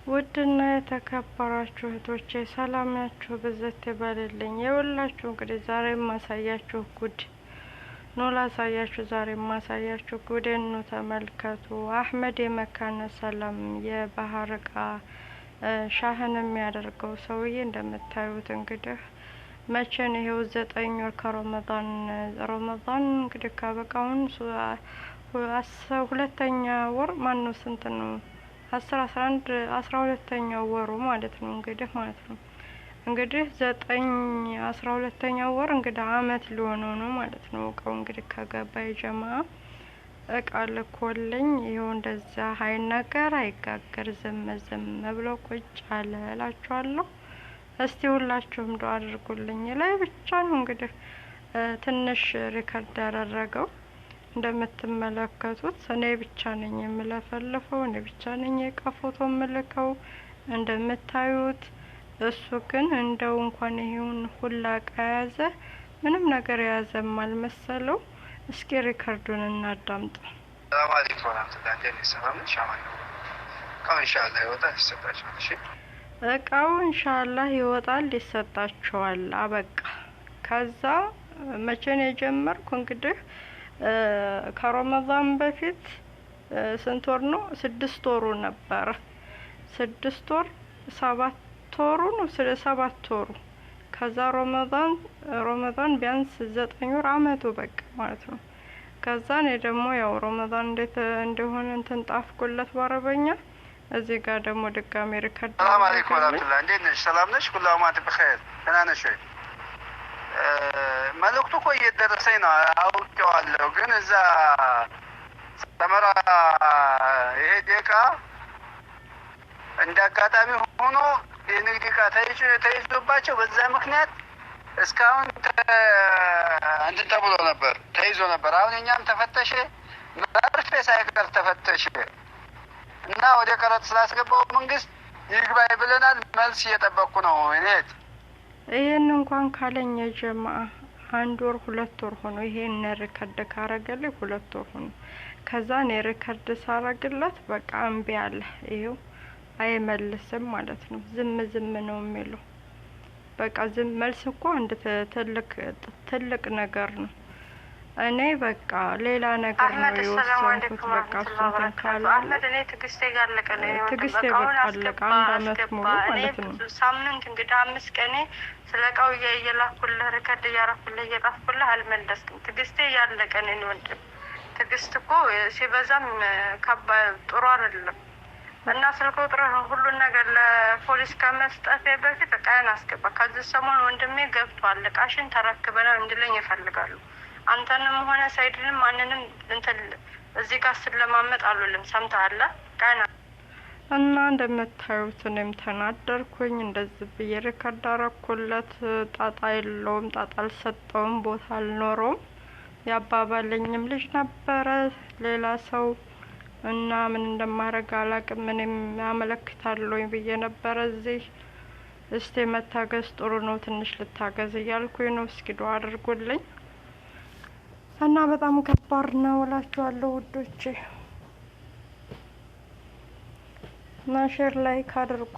ውድና የተከበራችሁ እህቶቼ ሰላም ናችሁ? በዘት ይበልልኝ። የሁላችሁ እንግዲህ ዛሬ ማሳያችሁ ጉድ ነው። ላሳያችሁ ዛሬ ማሳያችሁ ጉዴን ነው። ተመልከቱ። አህመድ የመካነ ሰላም የባህር እቃ ሻህን የሚያደርገው ሰውዬ እንደምታዩት እንግዲህ መቼን ይሄው 9 ወር ከረመዳን እንግዲህ ካበቃውን ሁለተኛ ወር ማን ነው ስንት ነው 10 11 12ኛው ወሩ ማለት ነው እንግዲህ ማለት ነው። እንግዲህ 9 12ኛው ወር እንግዲህ አመት ሊሆነው ነው ማለት ነው። እቃው እንግዲህ ከገባ የጀማ እቃ ልኮልኝ ይሄው እንደዛ አይነገር አይጋገር ዝም ብሎ ቁጭ አለ እላችኋለሁ። እስቲ ሁላችሁም ዱአ አድርጉልኝ። ላይ ብቻ ነው እንግዲህ ትንሽ ሪከርድ ያደረገው እንደምትመለከቱት እኔ ብቻ ነኝ የምለፈልፈው፣ እኔ ብቻ ነኝ የእቃ ፎቶ የምልከው እንደምታዩት። እሱ ግን እንደው እንኳን ይሄውን ሁላ እቃ ያዘ ምንም ነገር የያዘም አልመሰለው። እስኪ ሪከርዱን እናዳምጥ። ሰላም አለይኩም ወራህመቱላሂ ወበረካቱሁ። እቃው ኢንሻአላህ ይወጣል ይሰጣቸዋል። አበቃ። ከዛ መቼ ነው የጀመርኩ እንግዲህ ከረመዳን በፊት ስንት ወር ነው? 6 ወሩ ነበር። 6 ወር 7 ወሩ ነው 7 ወሩ። ከዛ ረመዳን ቢያንስ 9 ወር አመቱ በቃ ማለት ነው። ከዛ እኔ ደግሞ ያው ረመዳን እንዴት እንደሆነ እንትን ጣፍኩለት በአረበኛ። እዚህ ጋር ደግሞ ድጋሜ ሪከርድ። ሰላም አለይኩም ወራህመቱላሂ። እንዴት ነሽ? ሰላም ነሽ? ሁሉ አማን በኸይር ደህና ነሽ ወይ? መልእክቱ እኮ እየደረሰኝ ነው አውቄዋለሁ። ግን እዛ ሰመራ ይሄ ደቂቃ እንዳጋጣሚ ሆኖ የንግድ ዕቃ ተይዞባቸው በዛ ምክንያት እስካሁን እንትን ተብሎ ነበር ተይዞ ነበር። አሁን እኛም ተፈተሸ መርፌ ሳይቀር ተፈተሸ እና ወደ ቀረጥ ስላስገባው መንግስት ይግባይ ብለናል። መልስ እየጠበቅኩ ነው። እኔት ይሄን እንኳን ካለኝ የጀማዓ 1 ወር 2 ወር ሆኖ ይሄን ሪከርድ ካረገልኝ 2 ወር ሆኖ ከዛ እኔ ሪከርድ ሳረግለት በቃ እምቢ አለ። ይሄው አይመልስም ማለት ነው። ዝም ነው የሚለው። በቃ ዝም መልስ እኮ አንድ ትልቅ ነገር ነው። እኔ በቃ ሌላ ነገር ነው የወሰንኩት። በቃ እሱን ካለ አህመድ እኔ ትግስቴ ጋር ለቀነ ትግስቴ በቃ 1 አመት ሙሉ ማለት ነው። ሳምንት እንግዲህ 5 ቀን ስለቃው እየላኩልህ ሪከርድ እያረኩልህ እየጣፍኩልህ አልመለስክም። ትግስቴ ያለቀ ነው ወንድም። ትግስት እኮ ሲበዛም ጥሩ አይደለም። እና ስልክ ቁጥርህ ሁሉን ነገር ለፖሊስ ከመስጠት በፊት እቃዬን አስገባ። ከዚህ ሰሞን ወንድሜ ገብቷል እቃሽን ተረክበናል እንድለኝ ይፈልጋሉ። አንተንም ሆነ ሳይድንም ማንንም እንትን እዚህ ጋር ስለማመጥ አሉልም። ሰምተሃል ቃና እና እንደምታዩት እኔም ተናደርኩኝ። እንደዚህ ብዬ ሪከርድ አረኩለት። ጣጣ የለውም፣ ጣጣ አልሰጠውም፣ ቦታ አልኖረውም። ያባባለኝም ልጅ ነበረ ሌላ ሰው እና ምን እንደማረግ አላቅም። እኔም አመለክታለሁኝ ብዬ ነበረ እዚህ። እስቲ መታገዝ ጥሩ ነው፣ ትንሽ ልታገዝ እያልኩኝ ነው። እስኪ ዱአ አድርጉልኝ እና በጣም ከባድ ነው እላችኋለሁ ውዶቼ። እና ሼር ላይክ አድርጉ።